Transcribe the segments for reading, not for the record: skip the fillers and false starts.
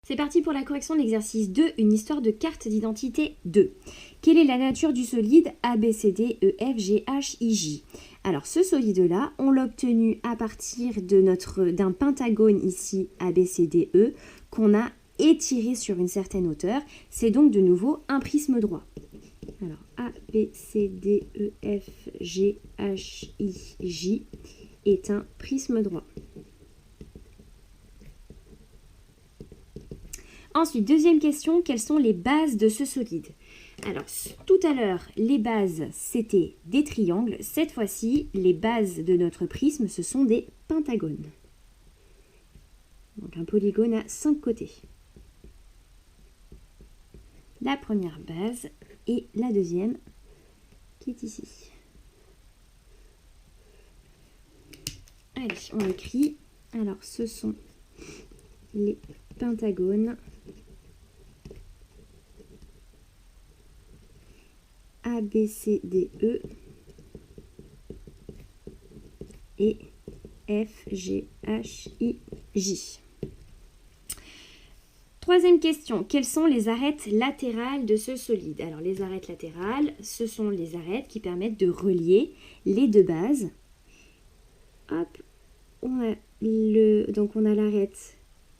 C'est parti pour la correction de l'exercice 2, une histoire de carte d'identité 2. Quelle est la nature du solide ABCDEFGHIJ? Alors ce solide-là, on l'a obtenu à partir d'un pentagone ici ABCDE qu'on a étiré sur une certaine hauteur. C'est donc de nouveau un prisme droit. Alors ABCDEFGHIJ est un prisme droit. Ensuite, deuxième question, quelles sont les bases de ce solide? Alors, tout à l'heure, les bases, c'était des triangles. Cette fois-ci, les bases de notre prisme, ce sont des pentagones. Donc, un polygone a 5 côtés. La première base et la deuxième qui est ici. Allez, on écrit. Alors, ce sont les pentagones ABCDE et FGHIJ. Troisième question, quelles sont les arêtes latérales de ce solide? Alors les arêtes latérales, ce sont les arêtes qui permettent de relier les deux bases. Hop, on a l'arête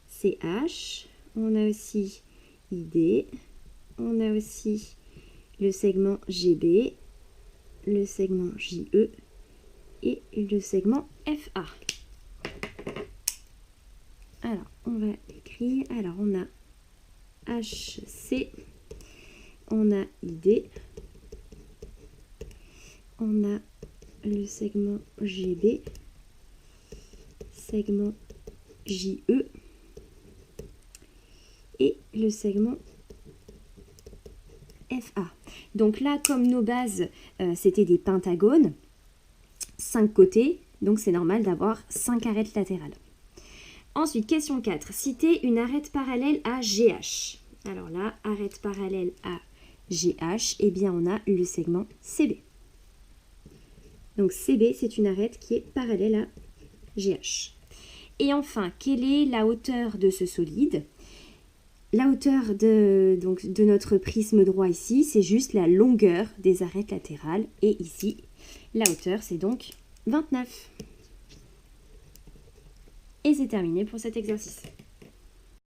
CH, on a aussi ID, on a aussi le segment GB, le segment JE et le segment FA. Alors, on va écrire. Alors, on a HC, on a ID, on a le segment GB, segment JE et le segment FA. Donc là, comme nos bases, c'était des pentagones, 5 côtés, donc c'est normal d'avoir 5 arêtes latérales. Ensuite, question 4. Citez une arête parallèle à GH. Alors là, arête parallèle à GH, eh bien on a le segment CB. Donc CB, c'est une arête qui est parallèle à GH. Et enfin, quelle est la hauteur de ce solide? La hauteur de notre prisme droit ici, c'est juste la longueur des arêtes latérales. Et ici, la hauteur, c'est donc 29. Et c'est terminé pour cet exercice.